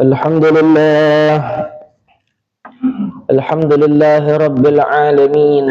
الحمد لله الحمد لله رب العالمين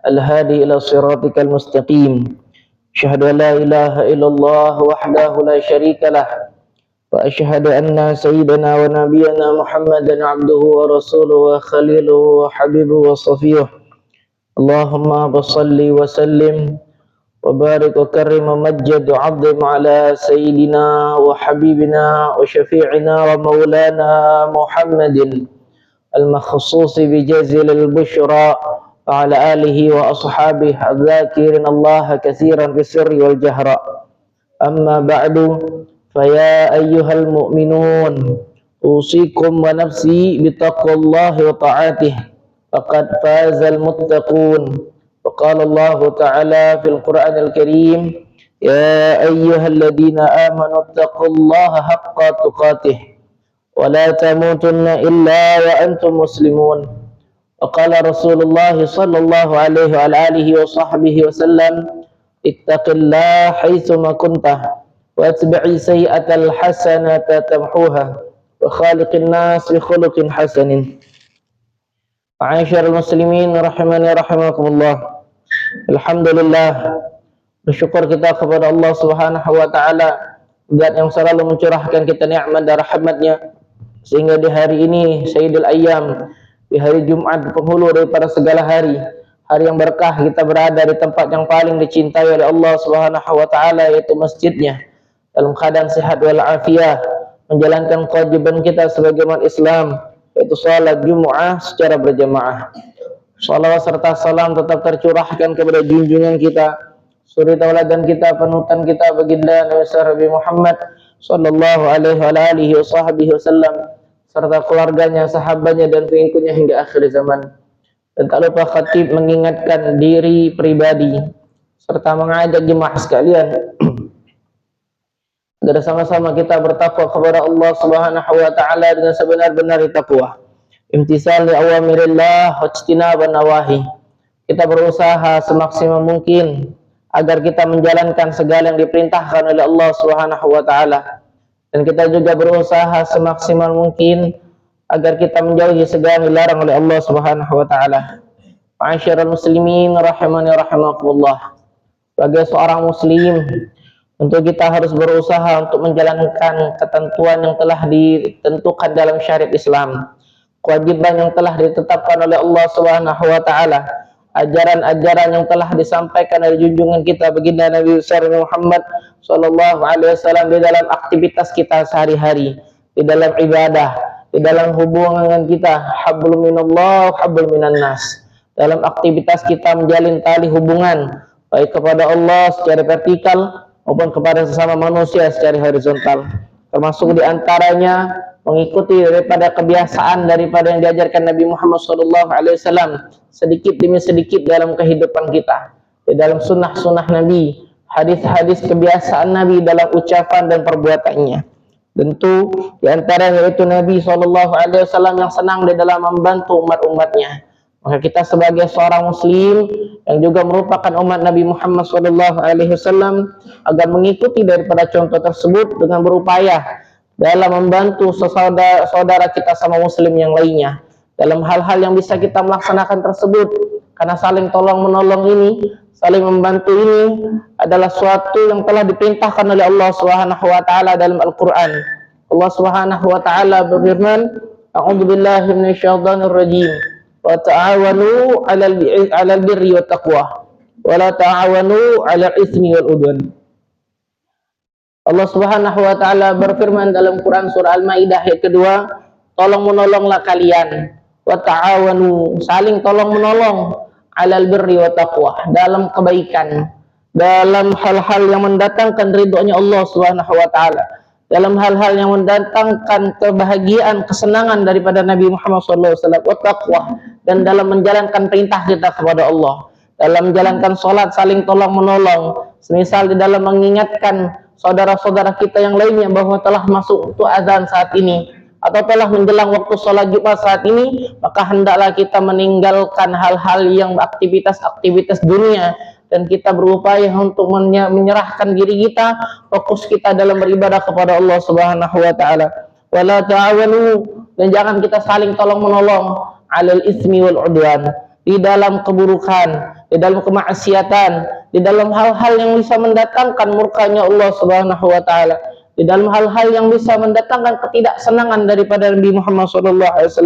الهادي إلى صراطك المستقيم. أشهد أن لا إله إلا الله وحده لا شريك له، وأشهد أن سيدنا ونبينا محمدا عبده ورسوله وخليله وحبيبه وصفيه. اللهم صل وسلم وبارك وكرم ومجد وعظم على سيدنا وحبيبنا وشفيعنا ومولانا محمد المخصوص بجزيل البشرى، وعلى آله وأصحابه الذاكرين الله كثيرا في السر والجهر. أما بعد، فيا أيها المؤمنون، أوصيكم ونفسي بتقوى الله وطاعته، فقد فاز المتقون. وقال الله تعالى في القرآن الكريم: يا أيها الذين آمنوا اتقوا الله حق تقاته ولا تموتن إلا وأنتم مسلمون. وقال رسول الله صلى الله عليه وعلى آله وصحبه وسلم: اتق الله حيثما كنت واتبع سيئة الحسنة تمحوها وخالق الناس بخلق حسن. Ma'asyiral muslimin rahimani rahimakumullah. Alhamdulillah, bersyukur kita kepada Allah Subhanahu wa taala, zat yang selalu mencurahkan kita nikmat dan rahmat-Nya, sehingga di hari ini Sayyidul Ayyam, di hari Jumat penghulu daripada segala hari, hari yang berkah, kita berada di tempat yang paling dicintai oleh Allah Subhanahu wa taala, yaitu masjidnya, dalam keadaan sehat wal afiah, menjalankan kewajiban kita sebagai umat Islam, yaitu salat Jumu'ah secara berjamaah. Salawat serta salam tetap tercurahkan kepada junjungan kita, suri tauladan kita, panutan kita, baginda Nabi Muhammad sallallahu alaihi wasallam, serta keluarganya, sahabatnya, dan pengikutnya hingga akhir zaman. Dan tak lupa khatib mengingatkan diri pribadi serta mengajak jemaah sekalian agar sama-sama kita bertakwa kepada Allah Subhanahu wa taala dengan sebenar-benar takwa. Imtisal li awamirillah wa ijtinaban nawahi. Kita berusaha semaksimal mungkin agar kita menjalankan segala yang diperintahkan oleh Allah Subhanahu wa taala, dan kita juga berusaha semaksimal mungkin agar kita menjauhi segala yang dilarang oleh Allah Subhanahu wa taala. Ma'asyiral muslimin rahimani rahimakumullah. Sebagai seorang muslim, tentu kita harus berusaha untuk menjalankan ketentuan yang telah ditentukan dalam syariat Islam, kewajiban yang telah ditetapkan oleh Allah Subhanahu wa taala, ajaran-ajaran yang telah disampaikan dari junjungan kita baginda Nabi Muhammad sallallahu alaihi wasallam di dalam aktivitas kita sehari-hari, di dalam ibadah, di dalam hubungan kita, hablum minallah, hablum minan nas, dalam aktivitas kita menjalin tali hubungan baik kepada Allah secara vertikal maupun kepada sesama manusia secara horizontal, termasuk di antaranya mengikuti daripada kebiasaan daripada yang diajarkan Nabi Muhammad SAW sedikit demi sedikit dalam kehidupan kita, di dalam sunnah-sunnah Nabi, hadis-hadis kebiasaan Nabi dalam ucapan dan perbuatannya. Tentu di antaranya itu Nabi SAW yang senang di dalam membantu umat-umatnya. Maka kita sebagai seorang muslim yang juga merupakan umat Nabi Muhammad SAW agar mengikuti daripada contoh tersebut dengan berupaya dalam membantu saudara kita sama muslim yang lainnya dalam hal-hal yang bisa kita melaksanakan tersebut, karena saling tolong menolong ini, saling membantu ini adalah suatu yang telah diperintahkan oleh Allah Subhanahu wa taala dalam Al-Qur'an. Allah Subhanahu wa taala berfirman, a'udzubillahi minasyaitonir rajim, wa ta'awanu 'alal birri wat taqwa wa la ta'awanu 'alal itsmi wal udwan. Allah Subhanahu wa taala berfirman dalam Quran surah Al-Maidah ayat kedua, tolong menolonglah kalian, wa ta'awanu, saling tolong menolong, 'alal birri wat taqwa, dalam kebaikan, dalam hal-hal yang mendatangkan ridhonya Allah Subhanahu wa taala, dalam hal-hal yang mendatangkan kebahagiaan, kesenangan daripada Nabi Muhammad SAW, wa taqwa, dan dalam menjalankan perintah kita kepada Allah, dalam menjalankan sholat saling tolong menolong, semisal di dalam mengingatkan saudara-saudara kita yang lainnya bahwa telah masuk waktu azan saat ini, atau telah menjelang waktu sholat Jumat saat ini, maka hendaklah kita meninggalkan hal-hal yang aktivitas-aktivitas dunia, dan kita berupaya untuk menyerahkan diri kita, fokus kita dalam beribadah kepada Allah Subhanahu wa taala. wala ta'awanu, dan jangan kita saling tolong menolong 'alal ismi wal 'udwan, di dalam keburukan, di dalam kemaksiatan, di dalam hal-hal yang bisa mendatangkan murkanya Allah Subhanahu wa taala, di dalam hal-hal yang bisa mendatangkan ketidaksenangan daripada Nabi Muhammad SAW.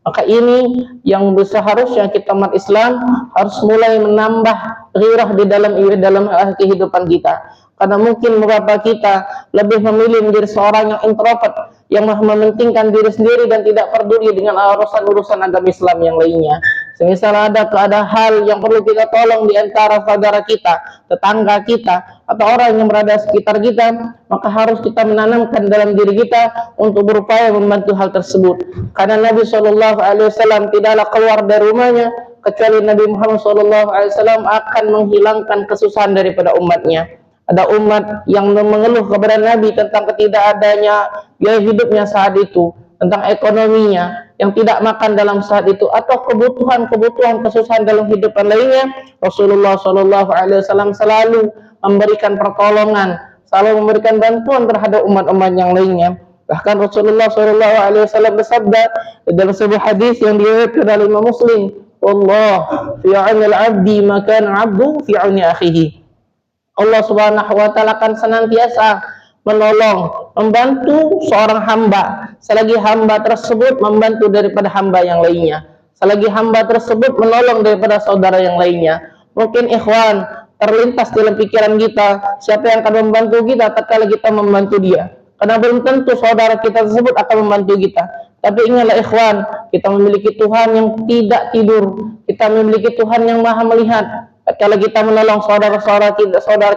Maka ini yang seharusnya kita umat Islam harus mulai menambah ghirah di dalam kehidupan kita. Karena mungkin beberapa kita lebih memilih menjadi seorang yang introvert, yang mementingkan diri sendiri dan tidak peduli dengan urusan-urusan agama Islam yang lainnya. Semisal ada hal yang perlu kita tolong di antara saudara kita, tetangga kita, atau orang yang berada di sekitar kita, maka harus kita menanamkan dalam diri kita untuk berupaya membantu hal tersebut. Karena Nabi SAW tidaklah keluar dari rumahnya kecuali Nabi Muhammad SAW akan menghilangkan kesusahan daripada umatnya. Ada umat yang mengeluh kepada Nabi tentang ketidakadanya biaya hidupnya saat itu, tentang ekonominya, yang tidak makan dalam saat itu, atau kebutuhan kesusahan dalam hidup lainnya. Rasulullah SAW selalu memberikan pertolongan, selalu memberikan bantuan terhadap umat-umat yang lainnya. Bahkan Rasulullah SAW bersabda dalam sebuah hadis yang diriwayatkan oleh Imam Muslim, "Allah fi 'aunil 'abdi ma kana 'abdu fi 'auni akhihi." Allah Subhanahu wa taala akan senantiasa menolong, membantu seorang hamba selagi hamba tersebut membantu daripada hamba yang lainnya, selagi hamba tersebut menolong daripada saudara yang lainnya. Mungkin ikhwan terlintas dalam pikiran kita, siapa yang akan membantu kita tatkala kita membantu dia, karena belum tentu saudara kita tersebut akan membantu kita. Tapi ingatlah ikhwan, kita memiliki Tuhan yang tidak tidur, kita memiliki Tuhan yang maha melihat. Tatkala kita menolong saudara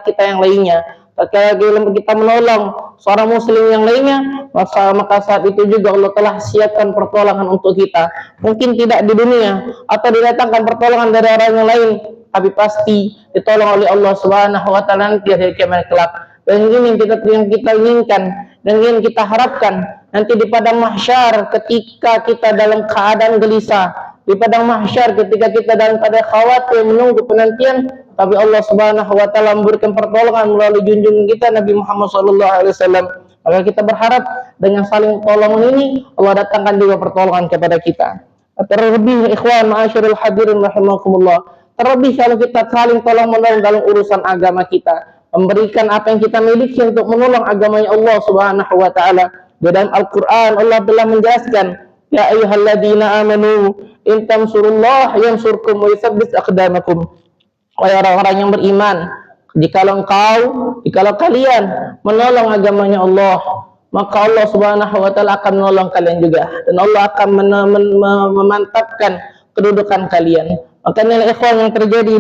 kita yang lainnya, tatkala kita menolong seorang muslim yang lainnya, maka saat itu juga Allah telah siapkan pertolongan untuk kita. Mungkin tidak di dunia atau didatangkan pertolongan dari orang yang lain, tapi pasti ditolong oleh Allah Subhanahu wa taala nanti di hari kiamat kelak. Dan ini yang kita inginkan dan ingin kita harapkan nanti di padang mahsyar, ketika kita dalam keadaan gelisah, di padang mahsyar ketika kita dalam keadaan khawatir menunggu penantian, tapi Allah Subhanahu wa taala memberikan pertolongan melalui junjungan kita Nabi Muhammad SAW. Maka kita berharap dengan saling tolong ini Allah datangkan juga pertolongan kepada kita. Terlebih ikhwan ma'asyiral hadirin rahimakumullah, terlebih kalau kita saling tolong menolong dalam urusan agama kita, memberikan apa yang kita miliki untuk menolong agamanya Allah Subhanahu wa taala. Di dalam Al-Qur'an Allah telah menjelaskan, ya ayyuhalladzina amanu in tansurullah yansurkum wa yutsabbit aqdamakum. Wahai orang-orang yang beriman, jikalau kalian menolong agamanya Allah, maka Allah Subhanahu wa taala akan menolong kalian juga, dan Allah akan memantapkan kedudukan kalian. Makanya ikhwan yang terjadi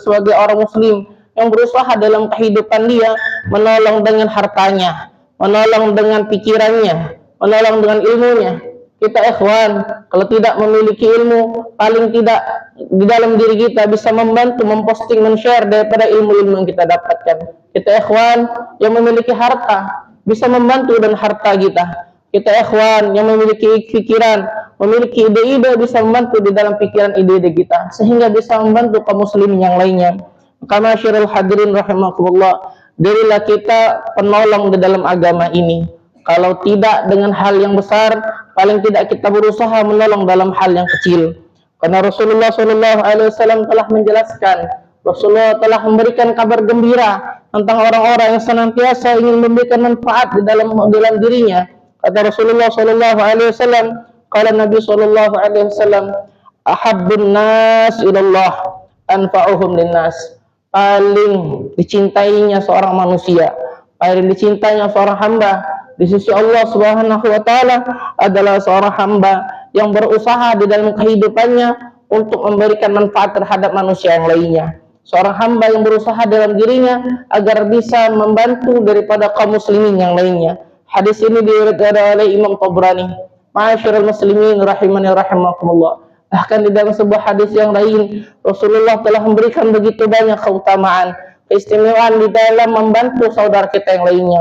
sebagai orang muslim yang berusaha dalam kehidupan dia menolong dengan hartanya, menolong dengan pikirannya, menolong dengan ilmunya. Kita ikhwan kalau tidak memiliki ilmu, paling tidak di dalam diri kita bisa membantu memposting, men-share daripada ilmu-ilmu yang kita dapatkan. Kita ikhwan yang memiliki harta bisa membantu dan harta kita. Kita ikhwan yang memiliki pikiran, memiliki ide-ide bisa membantu di dalam pikiran ide-ide kita, sehingga bisa membantu kaum muslimin yang lainnya. Maka masyarul hadirin rahimakumullah, jadilah kita penolong di dalam agama ini. Kalau tidak dengan hal yang besar, paling tidak kita berusaha menolong dalam hal yang kecil. Karena Rasulullah SAW telah menjelaskan, Rasulullah telah memberikan kabar gembira tentang orang-orang yang senantiasa ingin memberikan manfaat di dalam dirinya. Kata Rasulullah SAW, kala Nabi SAW, ahabbun nas ilallah anfa'uhum linnas. Paling dicintainya seorang manusia, paling dicintainya seorang hamba di sisi Allah Subhanahu wa taala adalah seorang hamba yang berusaha di dalam kehidupannya untuk memberikan manfaat terhadap manusia yang lainnya. Seorang hamba yang berusaha dalam dirinya agar bisa membantu daripada kaum muslimin yang lainnya. Hadis ini diriwayatkan oleh Imam Tabrani. Ma'asyiral muslimin rahimani rahimakumullah. Bahkan di dalam sebuah hadis yang lain, Rasulullah telah memberikan begitu banyak keutamaan, keistimewaan di dalam membantu saudara kita yang lainnya.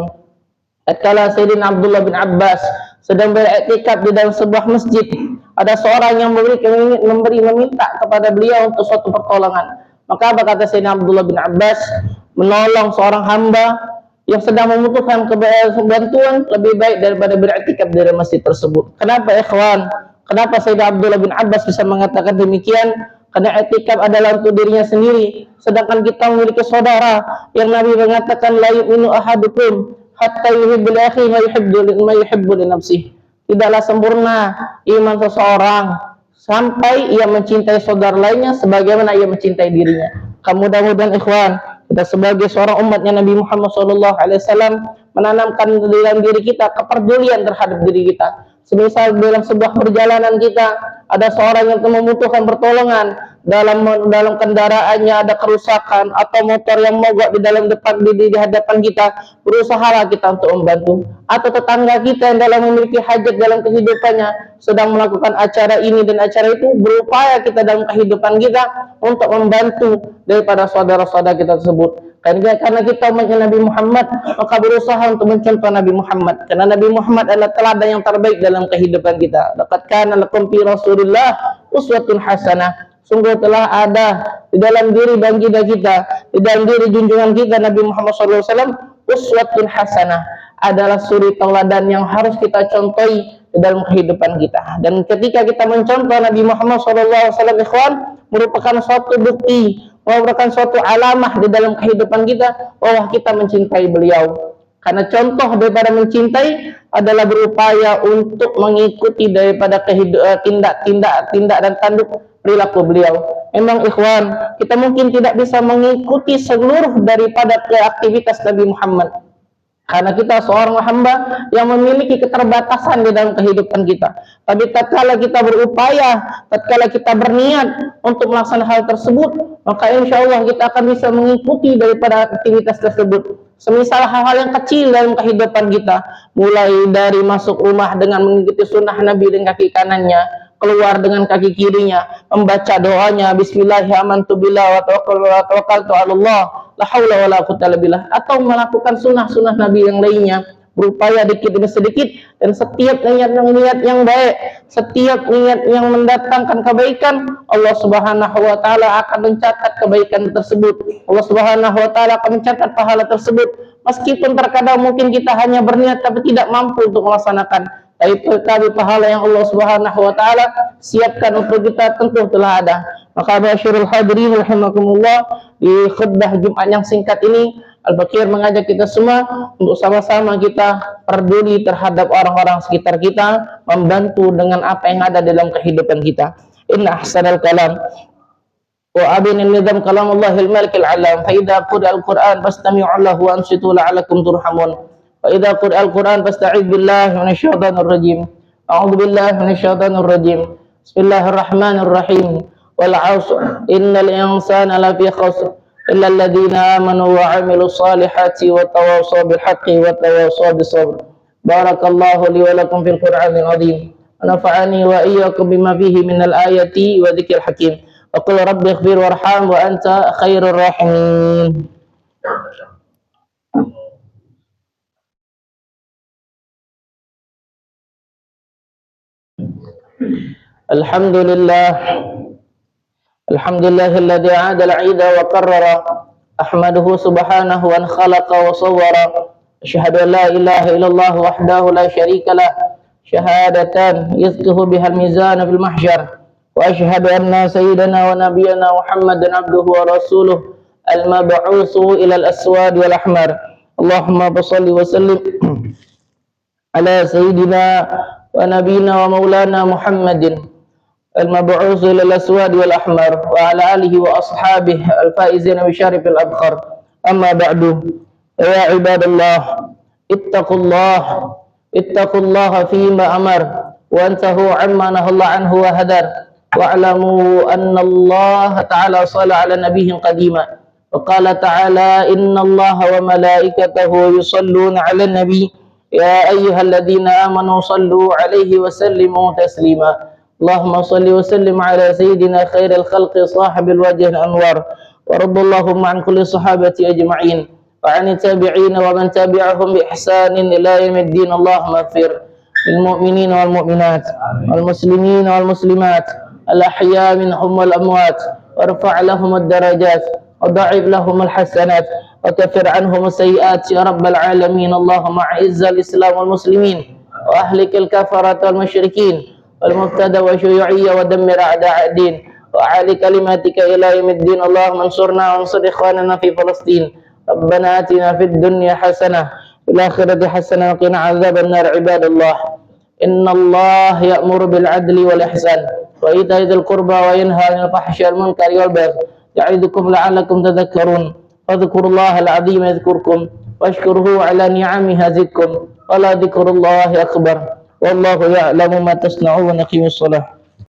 Tatkala Sayyidina Abdullah bin Abbas sedang beriktikaf di dalam sebuah masjid, ada seorang yang meminta kepada beliau untuk suatu pertolongan. Maka apa kata Sayyidina Abdullah bin Abbas? Menolong seorang hamba yang sedang membutuhkan bantuan lebih baik daripada beriktikaf dari masjid tersebut. Kenapa ikhwan? Kenapa Sayyidina Abdullah bin Abbas bisa mengatakan demikian? Karena i'tikaf adalah untuk dirinya sendiri, sedangkan kita memiliki saudara yang Nabi mengatakan la yu'minu ahadukum hatta yuhibbu li akhihi ma yuhibbu li nafsihi. Tidaklah sempurna iman seseorang sampai ia mencintai saudara lainnya sebagaimana ia mencintai dirinya. Mudah-mudahan ikhwan, kita sebagai seorang umatnya Nabi Muhammad SAW menanamkan dalam diri kita kepedulian terhadap diri kita. Semisal dalam sebuah perjalanan kita ada seorang yang membutuhkan pertolongan, dalam kendaraannya ada kerusakan atau motor yang mogok di dalam di hadapan kita, berusahalah kita untuk membantu. Atau tetangga kita yang dalam memiliki hajat dalam kehidupannya sedang melakukan acara ini dan acara itu, berupaya kita dalam kehidupan kita untuk membantu daripada saudara-saudara kita tersebut. Karena kita umatnya Nabi Muhammad, maka berusaha untuk mencontoh Nabi Muhammad. Karena Nabi Muhammad adalah teladan yang terbaik dalam kehidupan kita. Laqad kana lakum fi Rasulillah uswatun hasanah. Sungguh telah ada di dalam diri baginda kita, di dalam diri junjungan kita Nabi Muhammad SAW, uswatun hasanah, adalah suri tauladan yang harus kita contohi di dalam kehidupan kita. Dan ketika kita mencontoh Nabi Muhammad SAW, ikhwan, merupakan suatu bukti, merupakan suatu alamah di dalam kehidupan kita bahwa kita mencintai beliau. Karena contoh daripada mencintai adalah berupaya untuk mengikuti daripada tindak dan tanduk perilaku beliau. Memang ikhwan, kita mungkin tidak bisa mengikuti seluruh daripada aktivitas Nabi Muhammad, karena kita seorang hamba yang memiliki keterbatasan di dalam kehidupan kita. Tapi tatkala kita berupaya, tatkala kita berniat untuk melaksanakan hal tersebut, maka insya Allah kita akan bisa mengikuti daripada aktivitas tersebut. Semisal hal-hal yang kecil dalam kehidupan kita, mulai dari masuk rumah dengan mengikuti sunnah Nabi dengan kaki kanannya, keluar dengan kaki kirinya, membaca doanya Bismillahirrahmanirrahim wa tawakkaltu 'alallah la haula wala quwwata illa billah, atau melakukan sunnah-sunnah Nabi yang lainnya, berupaya dikit demi sedikit. Dan setiap niat yang baik, setiap niat yang mendatangkan kebaikan, Allah Subhanahu wa taala akan mencatat kebaikan tersebut. Allah Subhanahu wa taala akan mencatat pahala tersebut. Meskipun terkadang mungkin kita hanya berniat tapi tidak mampu untuk melaksanakan, tapi pahala yang Allah Subhanahu wa taala siapkan untuk kita tentu telah ada. Maka masyarul hadirin rahimakumullah, di khutbah Jumat yang singkat ini Al-Baqir mengajak kita semua untuk sama-sama kita peduli terhadap orang-orang sekitar kita, membantu dengan apa yang ada dalam kehidupan kita. Inna ahsanal kalam wa abinil nizam kalamallahil malikil alam, fa idza quri'al Qur'an fastami'u lahu wa ansitu la'alakum turhamun. Wa idza quri'al Qur'an fasta'idz billahi minasyaitonir rajim. A'udzu billahi minasyaitonir rajim. Bismillahirrahmanirrahim. Wal 'ashr innal insana lafi khusr illa alladhina amanu wa 'amilus solihati wa tawassaw bil haqqi wa tawassaw bis sabr. Barakallahu li wa lakum fil Qur'anil 'azim. Wa nafa'ani wa iyyakum bima fihi minal ayati wa dzikril hakim. Wa qul rabbi ighfir warham wa anta khairur rahimin. Alhamdulillah. Alhamdulillahilladzi 'adala 'ida wa qarrara. Ahmaduhu subhanahu wa khalaqa wa sawwara. Asyhadu an la ilaha illallah wahdahu la syarika lah, syahadatan yuzkihu bihal mizan fil mahsyar. Wa asyhadu anna sayyidana wa nabiyyana Muhammadan abduhu wa rasuluh al-mab'utsu ila al-aswad wal ahmar. Allahumma shalli wa sallim ala sayyidina wa nabiyyina wa maulana Muhammadin المبعوث إلى الأسود والأحمر وعلى آله وأصحابه الفائزين بشرف الأبخر. أما بعد، يا عباد الله اتقوا الله فيما أمر وانتهوا عما نهى الله عنه وهدر، واعلموا أن الله تعالى صلى على نبيه قديما وقال تعالى إن الله وملائكته يصلون على النبي يا أيها الذين آمنوا صلوا عليه وسلموا تسليما. اللهم صل وسلم على سيدنا خير الخلق صاحب الوجه الأنوار، ورضى اللهم عن كل الصحابة أجمعين وعن التابعين ومن تبعهم بإحسان إلى يوم الدين. اللهم اغفر للمؤمنين والمؤمنات والمسلمين والمسلمات الأحياء منهم والأموات، وارفع لهم الدرجات، وضاعف لهم الحسنات وكفر عنهم السيئات يا رب العالمين. اللهم أعز الإسلام والمسلمين وأهلك الكفرة والمشركين والمبتدى والشيوعية ودمر أعداء الدين وأعلي كلماتك إلى يوم الدين. اللهم انصرنا وانصر إخواننا في فلسطين. ربنا آتنا في الدنيا حسنة وفي الآخرة حسنة وقنا عذاب النار. عباد الله، إن الله يأمر بالعدل والإحسان وإيتاء ذي القربى وينهى عن الفحشاء والمنكر والبغي يعظكم لعلكم تذكرون. فاذكروا الله العظيم يذكركم واشكروه على نعمه يزدكم ولذكر الله أكبر والله يعلم ما تصنعون. أقيموا الصلاة.